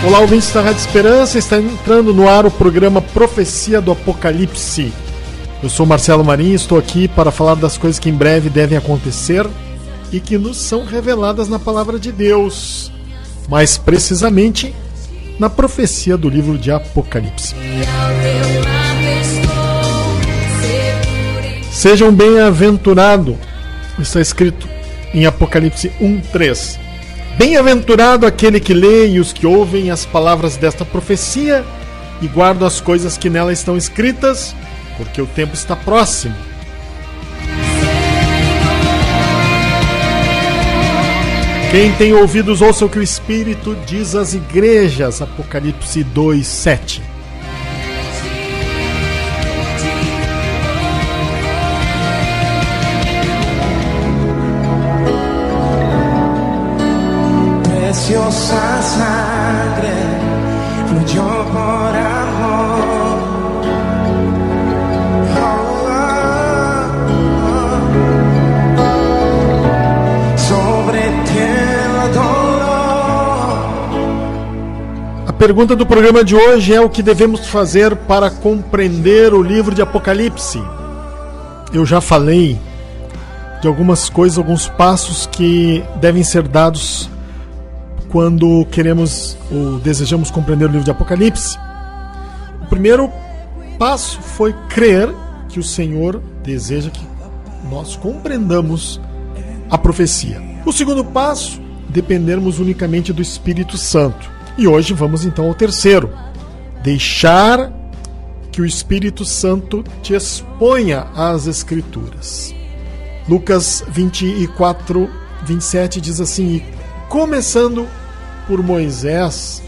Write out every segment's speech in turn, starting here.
Olá, ouvintes da Rádio Esperança, está entrando no ar o programa Profecia do Apocalipse. Eu sou Marcelo Marinho, estou aqui para falar das coisas que em breve devem acontecer e que nos são reveladas na Palavra de Deus, mais precisamente na profecia do livro de Apocalipse. Sejam bem-aventurados, está escrito em Apocalipse 1:3. Bem-aventurado aquele que lê e os que ouvem as palavras desta profecia e guardam as coisas que nela estão escritas, porque o tempo está próximo. Quem tem ouvidos, ouça o que o Espírito diz às igrejas. Apocalipse 2:7. Preciosa sangre fluyó por amor. Sobre ti dolor. A pergunta do programa de hoje é: o que devemos fazer para compreender o livro de Apocalipse? Eu já falei de algumas coisas, alguns passos que devem ser dados quando queremos ou desejamos compreender o livro de Apocalipse. O primeiro passo foi crer que o Senhor deseja que nós compreendamos a profecia. O segundo passo, dependermos unicamente do Espírito Santo. E hoje vamos então ao terceiro: deixar que o Espírito Santo te exponha às Escrituras. Lucas 24:27 diz assim: e começando por Moisés,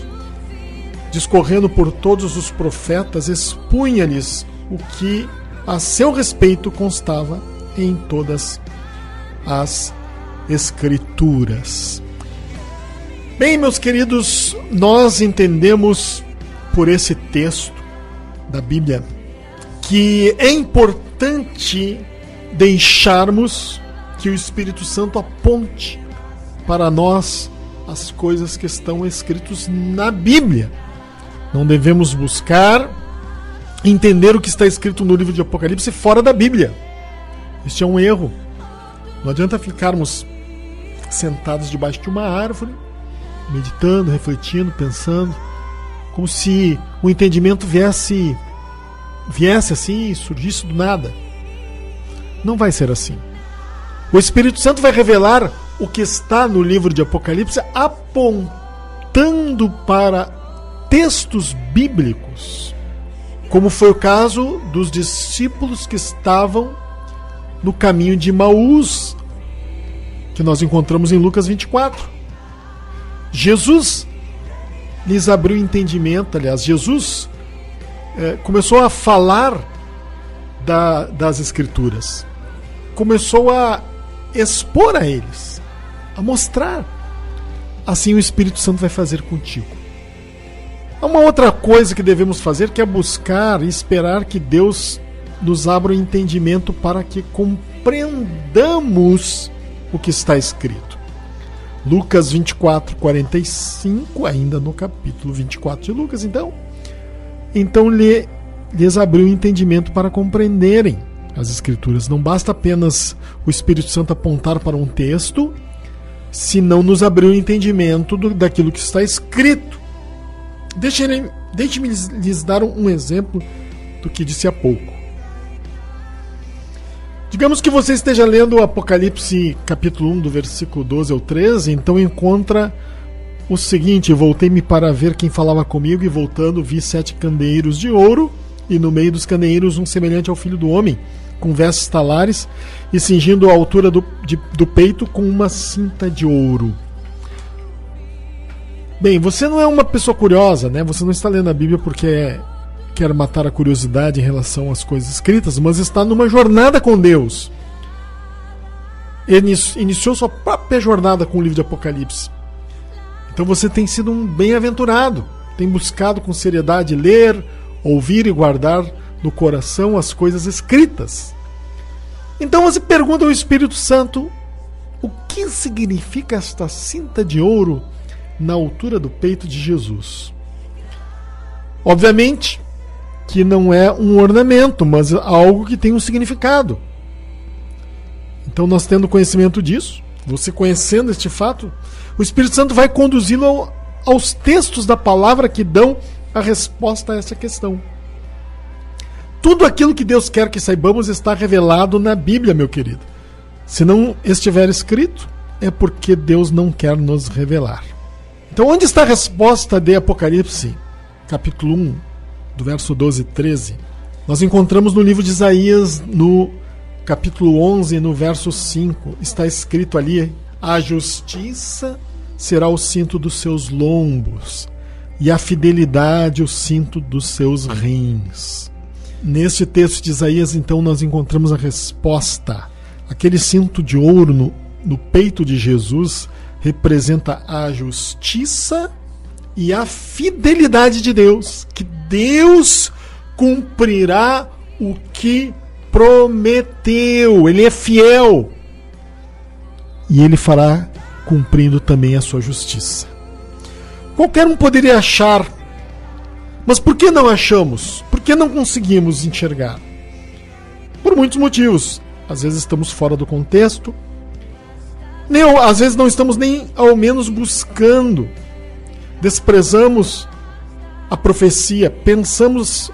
discorrendo por todos os profetas, expunha-lhes o que a seu respeito constava em todas as Escrituras. Bem, meus queridos, nós entendemos por esse texto da Bíblia que é importante deixarmos que o Espírito Santo aponte para nós as coisas que estão escritas na Bíblia. Não devemos buscar entender o que está escrito no livro de Apocalipse fora da Bíblia. Este é um erro. Não adianta ficarmos sentados debaixo de uma árvore, meditando, refletindo, pensando, como se o entendimento viesse assim e surgisse do nada. Não vai ser assim. O Espírito Santo vai revelar o que está no livro de Apocalipse, apontando para textos bíblicos, como foi o caso dos discípulos que estavam no caminho de Emaús, que nós encontramos em Lucas 24. Jesus lhes abriu entendimento, Jesus começou a falar das Escrituras, começou a expor a eles, a mostrar. Assim o Espírito Santo vai fazer contigo. Há uma outra coisa que devemos fazer, que é buscar e esperar que Deus nos abra o entendimento para que compreendamos o que está escrito. Lucas 24:45, ainda no capítulo 24 de Lucas, então lhes abriu o entendimento para compreenderem as Escrituras. Não basta apenas o Espírito Santo apontar para um texto, se não nos abrir o entendimento daquilo que está escrito. Deixe-me lhes dar um exemplo do que disse há pouco. Digamos que você esteja lendo o Apocalipse capítulo 1, do versículo 12 ao 13, então encontra o seguinte: voltei-me para ver quem falava comigo, e voltando vi 7 candeeiros de ouro, e no meio dos candeeiros um semelhante ao Filho do Homem, com vestes talares e cingindo a altura do peito com uma cinta de ouro. Bem, você não é uma pessoa curiosa, né? Você não está lendo a Bíblia porque quer matar a curiosidade em relação às coisas escritas, mas está numa jornada com Deus. Ele iniciou sua própria jornada com o livro de Apocalipse. Então você tem sido um bem-aventurado, tem buscado com seriedade ler, ouvir e guardar no coração as coisas escritas. Então você pergunta ao Espírito Santo: o que significa esta cinta de ouro na altura do peito de Jesus. Obviamente que não é um ornamento, mas algo que tem um significado. Então, nós tendo conhecimento disso, você conhecendo este fato, o Espírito Santo vai conduzi-lo aos textos da palavra que dão a resposta a essa questão. Tudo aquilo que Deus quer que saibamos está revelado na Bíblia, meu querido. Se não estiver escrito, é porque Deus não quer nos revelar. Então, onde está a resposta de Apocalipse, capítulo 1, do verso 12 e 13? Nós encontramos no livro de Isaías, no capítulo 11, no verso 5. Está escrito ali: a justiça será o cinto dos seus lombos, e a fidelidade o cinto dos seus rins. Neste texto de Isaías, então, nós encontramos a resposta. Aquele cinto de ouro no peito de Jesus representa a justiça e a fidelidade de Deus, que Deus cumprirá o que prometeu. Ele é fiel e ele fará cumprindo também a sua justiça. Qualquer um poderia achar, mas por que não achamos? Por que não conseguimos enxergar? Por muitos motivos. Às vezes estamos fora do contexto, às vezes não estamos nem ao menos buscando, desprezamos a profecia, pensamos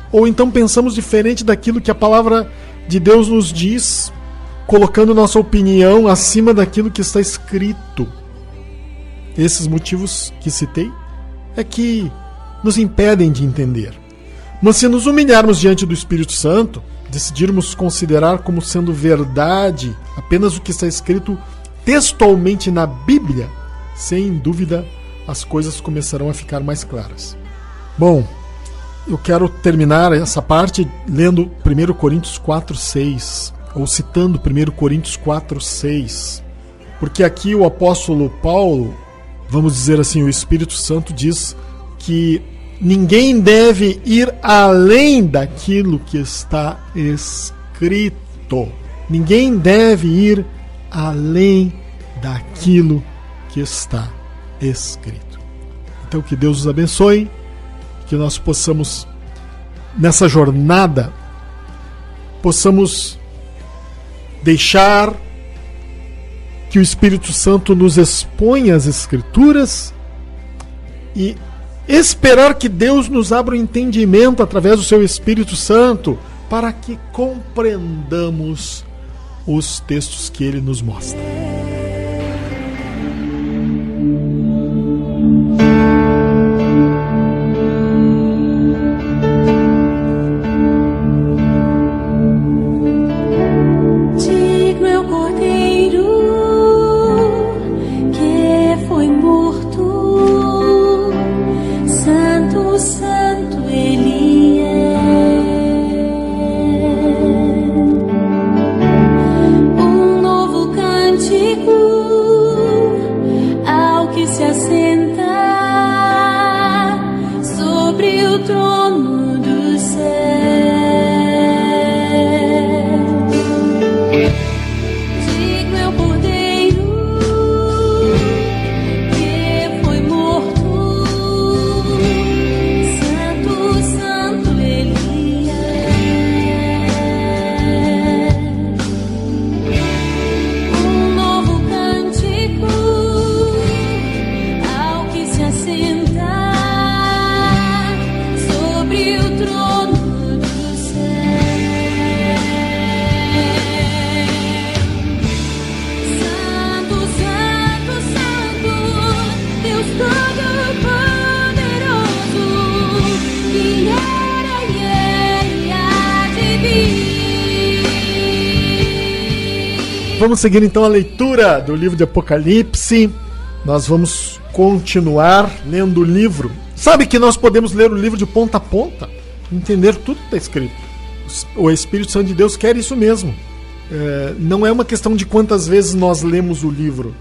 diferente daquilo que a palavra de Deus nos diz, colocando nossa opinião acima daquilo que está escrito. Esses motivos que citei é que nos impedem de entender. Mas se nos humilharmos diante do Espírito Santo, decidirmos considerar como sendo verdade apenas o que está escrito textualmente na Bíblia, sem dúvida as coisas começarão a ficar mais claras. Bom, eu quero terminar essa parte lendo 1 Coríntios 4:6, ou citando 1 Coríntios 4:6, porque aqui o apóstolo Paulo, vamos dizer assim, o Espírito Santo diz que ninguém deve ir além daquilo que está escrito. Ninguém deve ir além daquilo que está escrito. Então, que Deus os abençoe, que nós possamos, nessa jornada, possamos deixar que o Espírito Santo nos exponha as Escrituras e esperar que Deus nos abra o entendimento através do seu Espírito Santo para que compreendamos os textos que ele nos mostra. Vamos seguir então a leitura do livro de Apocalipse. Nós vamos continuar lendo o livro. Sabe que nós podemos ler o livro de ponta a ponta, entender tudo que está escrito. O Espírito Santo de Deus quer isso mesmo. Não é uma questão de quantas vezes nós lemos o livro,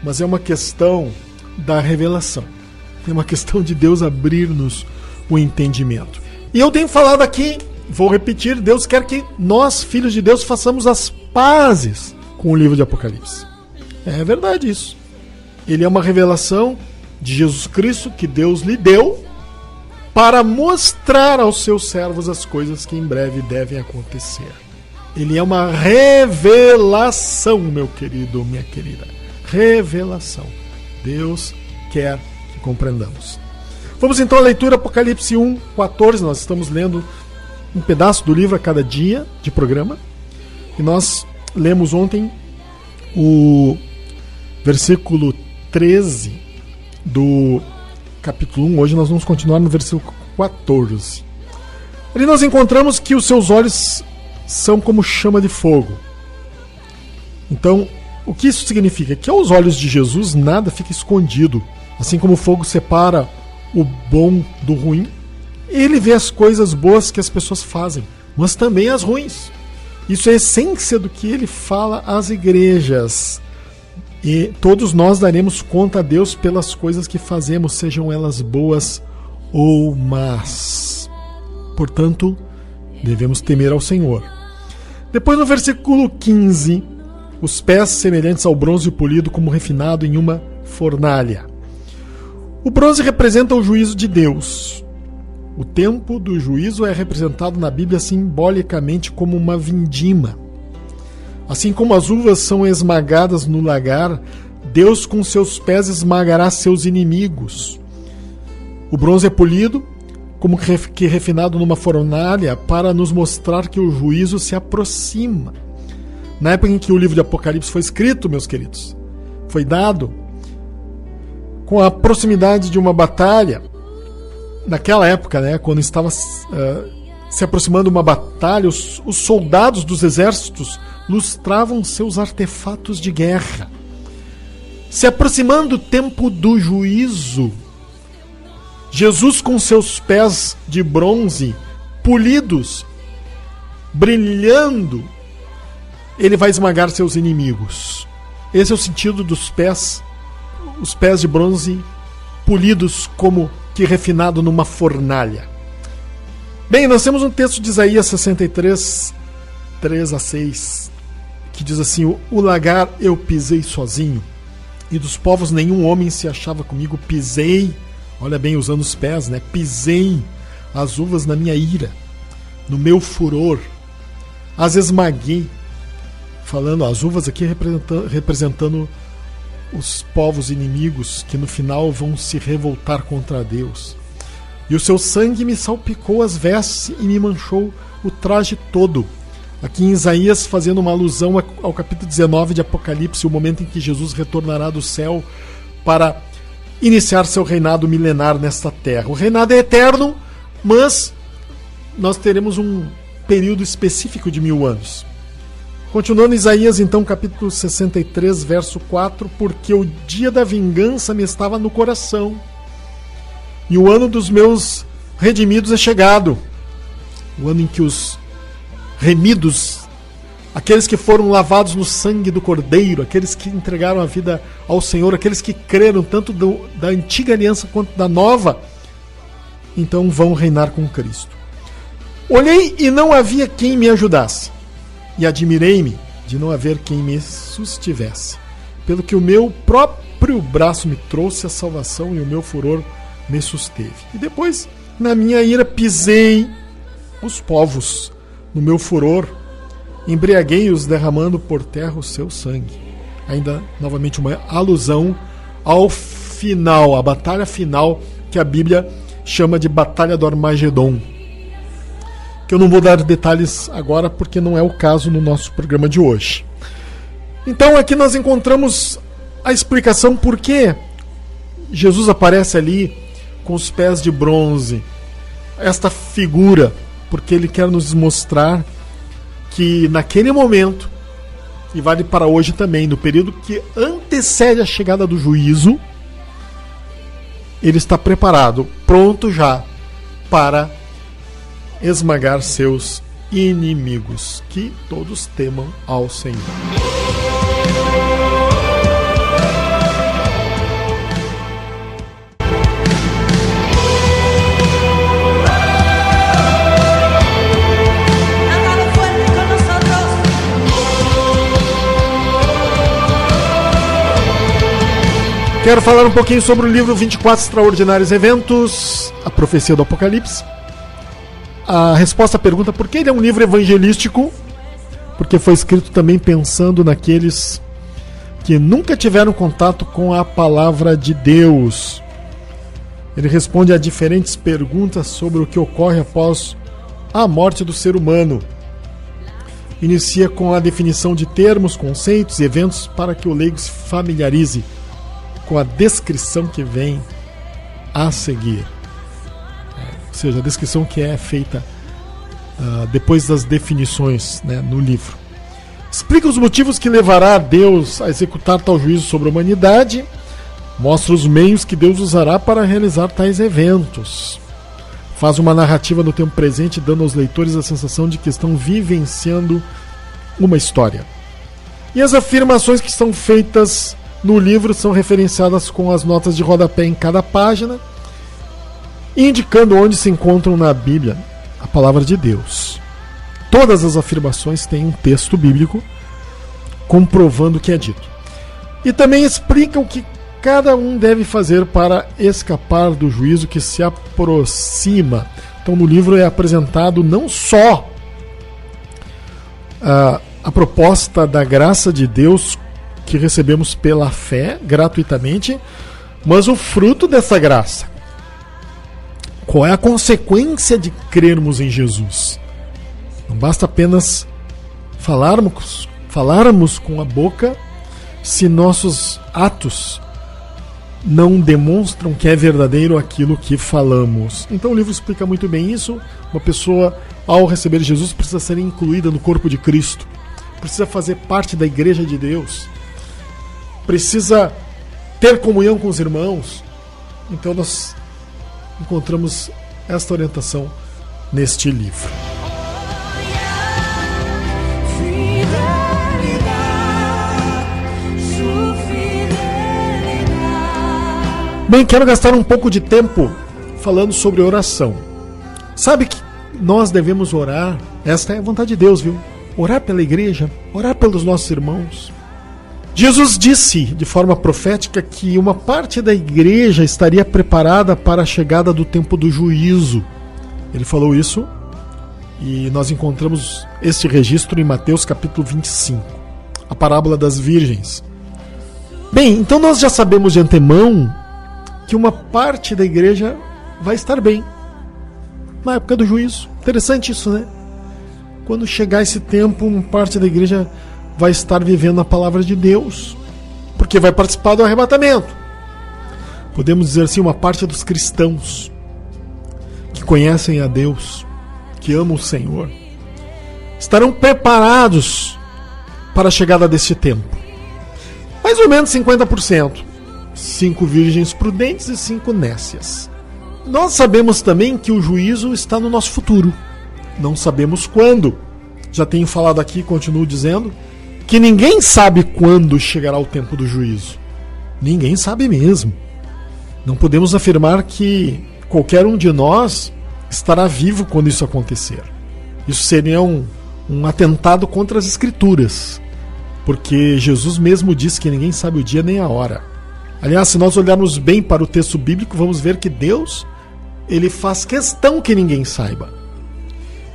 mas é uma questão da revelação. É uma questão de Deus abrir-nos o entendimento. E eu tenho falado aqui, vou repetir, Deus quer que nós, filhos de Deus, façamos as pazes com o livro de Apocalipse. É verdade isso. Ele é uma revelação de Jesus Cristo que Deus lhe deu para mostrar aos seus servos as coisas que em breve devem acontecer. Ele é uma revelação, meu querido, minha querida. Revelação. Deus quer que compreendamos. Vamos então à leitura Apocalipse 1:14. Nós estamos lendo um pedaço do livro a cada dia de programa. E nós lemos ontem o versículo 13 do capítulo 1. Hoje nós vamos continuar no versículo 14. Ali nós encontramos que os seus olhos são como chama de fogo. Então, o que isso significa? Que aos olhos de Jesus nada fica escondido. Assim como o fogo separa o bom do ruim, ele vê as coisas boas que as pessoas fazem, mas também as ruins. Isso é a essência do que ele fala às igrejas. E todos nós daremos conta a Deus pelas coisas que fazemos, sejam elas boas ou más. Portanto, devemos temer ao Senhor. Depois, no versículo 15, os pés semelhantes ao bronze polido como refinado em uma fornalha. O bronze representa o juízo de Deus. O tempo do juízo é representado na Bíblia simbolicamente como uma vindima. Assim como as uvas são esmagadas no lagar, Deus com seus pés esmagará seus inimigos. O bronze é polido, como que refinado numa fornalha, para nos mostrar que o juízo se aproxima. Na época em que o livro de Apocalipse foi escrito, meus queridos, foi dado com a proximidade de uma batalha. Naquela época, né, quando estava se aproximando uma batalha, os soldados dos exércitos lustravam seus artefatos de guerra. Se aproximando o tempo do juízo, Jesus com seus pés de bronze, polidos, brilhando, ele vai esmagar seus inimigos. Esse é o sentido dos pés, os pés de bronze polidos como que refinado numa fornalha. Bem, nós temos um texto de Isaías 63, 3-6, que diz assim: o lagar eu pisei sozinho, e dos povos nenhum homem se achava comigo. Pisei, olha bem, usando os pés, né? Pisei as uvas na minha ira, no meu furor, as esmaguei. Falando, as uvas aqui representando os povos inimigos que no final vão se revoltar contra Deus. E o seu sangue me salpicou as vestes e me manchou o traje todo. Aqui em Isaías, fazendo uma alusão ao capítulo 19 de Apocalipse, o momento em que Jesus retornará do céu para iniciar seu reinado milenar nesta terra. O reinado é eterno, mas nós teremos um período específico de 1000 anos. Continuando Isaías, então, capítulo 63, verso 4, porque o dia da vingança me estava no coração, e o ano dos meus redimidos é chegado. O ano em que os remidos, aqueles que foram lavados no sangue do Cordeiro, aqueles que entregaram a vida ao Senhor, aqueles que creram tanto da antiga aliança quanto da nova, então vão reinar com Cristo. Olhei e não havia quem me ajudasse, e admirei-me de não haver quem me sustivesse, pelo que o meu próprio braço me trouxe a salvação e o meu furor me susteve. E depois, na minha ira, pisei os povos, no meu furor, embriaguei-os, derramando por terra o seu sangue. Ainda, novamente, uma alusão ao final, a batalha final, que a Bíblia chama de Batalha do Armagedon, que eu não vou dar detalhes agora porque não é o caso no nosso programa de hoje. Então aqui nós encontramos a explicação por que Jesus aparece ali com os pés de bronze, esta figura, porque ele quer nos mostrar que naquele momento, e vale para hoje também, no período que antecede a chegada do juízo, ele está preparado, pronto já para esmagar seus inimigos, que todos temam ao Senhor. Quero falar um pouquinho sobre o livro 24 Extraordinários Eventos, a profecia do Apocalipse. A resposta à pergunta por que ele é um livro evangelístico, porque foi escrito também pensando naqueles que nunca tiveram contato com a palavra de Deus. Ele responde a diferentes perguntas sobre o que ocorre após a morte do ser humano. Inicia com a definição de termos, conceitos e eventos para que o leigo se familiarize com a descrição que vem a seguir. Ou seja, a descrição que é feita depois das definições, né, no livro. Explica os motivos que levará a Deus a executar tal juízo sobre a humanidade. Mostra os meios que Deus usará para realizar tais eventos. Faz uma narrativa no tempo presente, dando aos leitores a sensação de que estão vivenciando uma história. E as afirmações que são feitas no livro são referenciadas com as notas de rodapé em cada página, indicando onde se encontram na Bíblia a palavra de Deus. Todas as afirmações têm um texto bíblico comprovando o que é dito. E também explica o que cada um deve fazer para escapar do juízo que se aproxima. Então no livro é apresentado não só a proposta da graça de Deus que recebemos pela fé, gratuitamente, mas o fruto dessa graça. Qual é a consequência de crermos em Jesus? Não basta apenas falarmos com a boca se nossos atos não demonstram que é verdadeiro aquilo que falamos. Então o livro explica muito bem isso. Uma pessoa, ao receber Jesus, precisa ser incluída no corpo de Cristo, precisa fazer parte da igreja de Deus, precisa ter comunhão com os irmãos. Então nós encontramos esta orientação neste livro. Bem, quero gastar um pouco de tempo falando sobre oração. Sabe que nós devemos orar? Esta é a vontade de Deus, viu? Orar pela igreja, orar pelos nossos irmãos. Jesus disse de forma profética que uma parte da igreja estaria preparada para a chegada do tempo do juízo. Ele falou isso e nós encontramos este registro em Mateus capítulo 25, a parábola das virgens. Bem, então nós já sabemos de antemão que uma parte da igreja vai estar bem na época do juízo. Interessante isso, né? Quando chegar esse tempo, uma parte da igreja vai estar vivendo a palavra de Deus, porque vai participar do arrebatamento. Podemos dizer assim, uma parte dos cristãos que conhecem a Deus, que amam o Senhor, estarão preparados para a chegada deste tempo. Mais ou menos 50%. 5 virgens prudentes e 5 nécias. Nós sabemos também que o juízo está no nosso futuro. Não sabemos quando. Já tenho falado aqui e continuo dizendo que ninguém sabe quando chegará o tempo do juízo. Ninguém sabe mesmo. Não podemos afirmar que qualquer um de nós estará vivo quando isso acontecer. Isso seria um atentado contra as Escrituras, porque Jesus mesmo disse que ninguém sabe o dia nem a hora. Aliás, se nós olharmos bem para o texto bíblico, vamos ver que Deus, ele faz questão que ninguém saiba.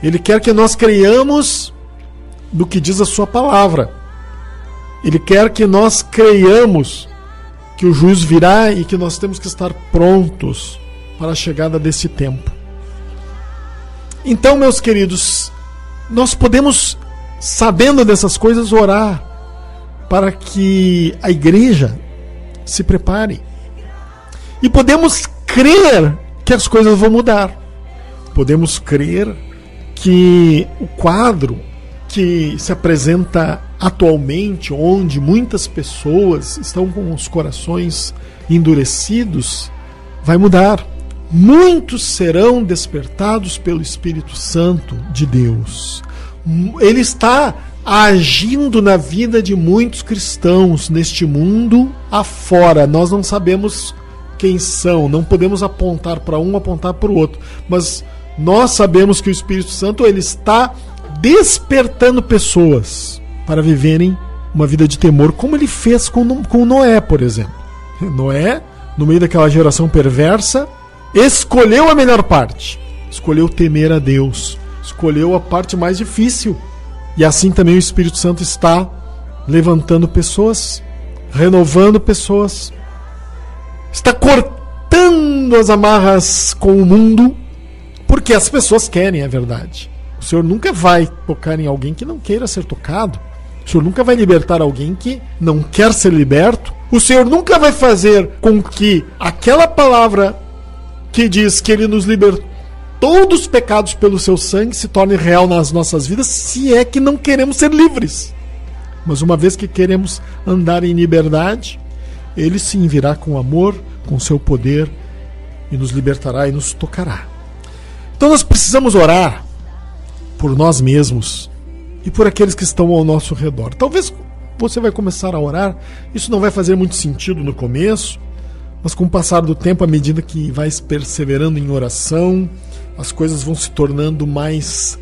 Ele quer que nós creiamos do que diz a sua palavra. Ele quer que nós creiamos que o juízo virá e que nós temos que estar prontos para a chegada desse tempo. Então, meus queridos, nós podemos, sabendo dessas coisas, orar para que a igreja se prepare. E podemos crer que as coisas vão mudar. Podemos crer que o quadro que se apresenta atualmente, onde muitas pessoas estão com os corações endurecidos, vai mudar. Muitos serão despertados pelo Espírito Santo de Deus. Ele está agindo na vida de muitos cristãos neste mundo afora. Nós não sabemos quem são, não podemos apontar para um, apontar para o outro, mas nós sabemos que o Espírito Santo, ele está despertando pessoas para viverem uma vida de temor, como ele fez com Noé, por exemplo. Noé, no meio daquela geração perversa, escolheu a melhor parte. Escolheu temer a Deus. Escolheu a parte mais difícil. E assim também o Espírito Santo está levantando pessoas, renovando pessoas, está cortando as amarras com o mundo, porque as pessoas querem, é verdade. O Senhor nunca vai tocar em alguém que não queira ser tocado. O Senhor nunca vai libertar alguém que não quer ser liberto. O Senhor nunca vai fazer com que aquela palavra que diz que Ele nos libertou dos pecados pelo seu sangue se torne real nas nossas vidas, se é que não queremos ser livres. Mas uma vez que queremos andar em liberdade, Ele sim virá com amor, com seu poder, e nos libertará e nos tocará. Então nós precisamos orar por nós mesmos e por aqueles que estão ao nosso redor. Talvez você vai começar a orar, isso não vai fazer muito sentido no começo, mas com o passar do tempo, à medida que vai perseverando em oração, as coisas vão se tornando mais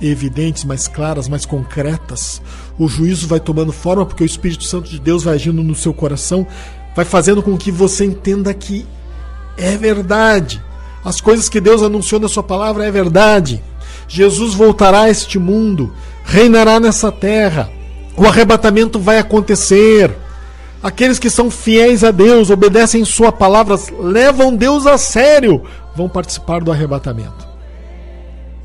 evidentes, mais claras, mais concretas. O juízo vai tomando forma porque o Espírito Santo de Deus vai agindo no seu coração, vai fazendo com que você entenda que é verdade. As coisas que Deus anunciou na sua palavra é verdade. Jesus voltará a este mundo, reinará nessa terra. O arrebatamento vai acontecer. Aqueles que são fiéis a Deus, obedecem sua palavra, levam Deus a sério, vão participar do arrebatamento.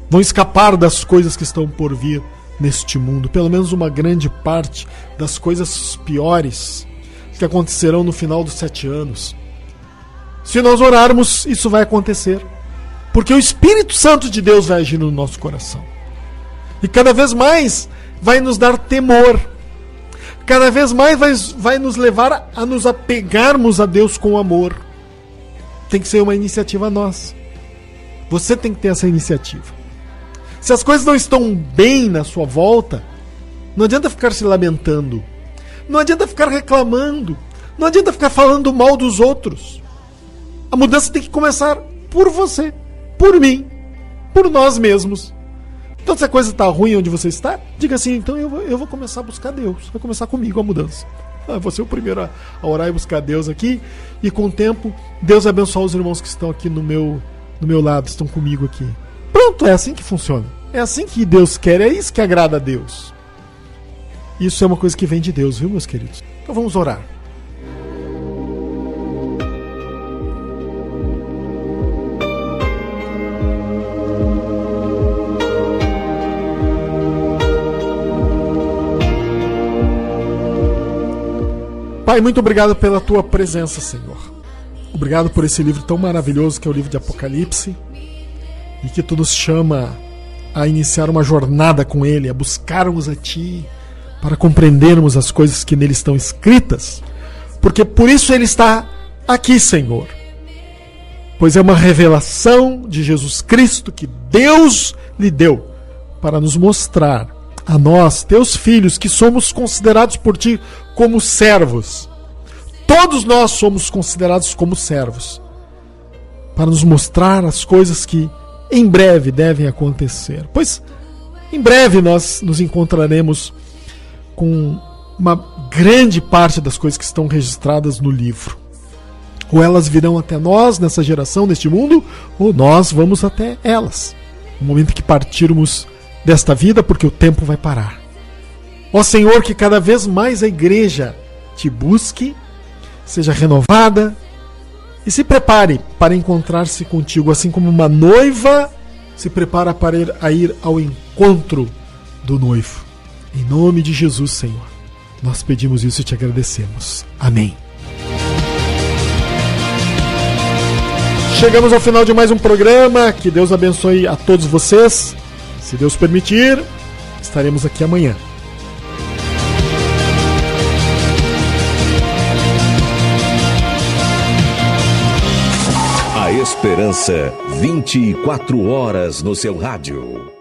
Vão escapar das coisas que estão por vir neste mundo. Pelo menos uma grande parte das coisas piores que acontecerão no final dos 7 anos. Se nós orarmos, isso vai acontecer. Porque o Espírito Santo de Deus vai agir no nosso coração. E cada vez mais vai nos dar temor. Cada vez mais vai nos levar a nos apegarmos a Deus com amor. Tem que ser uma iniciativa nossa. Você tem que ter essa iniciativa. Se as coisas não estão bem na sua volta, não adianta ficar se lamentando. Não adianta ficar reclamando. Não adianta ficar falando mal dos outros. A mudança tem que começar por você, por mim, por nós mesmos. Então, se a coisa está ruim onde você está, diga assim, então eu vou começar a buscar Deus. Vai começar comigo a mudança. Vou ser o primeiro a orar e buscar Deus aqui. E com o tempo, Deus abençoar os irmãos que estão aqui no meu lado, estão comigo aqui. Pronto, é assim que funciona. É assim que Deus quer, é isso que agrada a Deus. Isso é uma coisa que vem de Deus, viu, meus queridos? Então vamos orar. Pai, muito obrigado pela tua presença, Senhor. Obrigado por esse livro tão maravilhoso que é o livro de Apocalipse e que tu nos chama a iniciar uma jornada com ele, a buscarmos a ti para compreendermos as coisas que nele estão escritas, porque por isso ele está aqui, Senhor. Pois é uma revelação de Jesus Cristo que Deus lhe deu para nos mostrar a nós, teus filhos, que somos considerados por ti como servos. Todos nós somos considerados como servos, para nos mostrar as coisas que em breve devem acontecer. Pois em breve nós nos encontraremos com uma grande parte das coisas que estão registradas no livro. Ou elas virão até nós nessa geração, neste mundo, ou nós vamos até elas, no momento que partirmos desta vida, porque o tempo vai parar. Ó Senhor, que cada vez mais a igreja te busque, seja renovada e se prepare para encontrar-se contigo, assim como uma noiva se prepara para ir ao encontro do noivo. Em nome de Jesus, Senhor, nós pedimos isso e te agradecemos. Amém. Chegamos ao final de mais um programa. Que Deus abençoe a todos vocês. Se Deus permitir, estaremos aqui amanhã. A Esperança, 24 horas no seu rádio.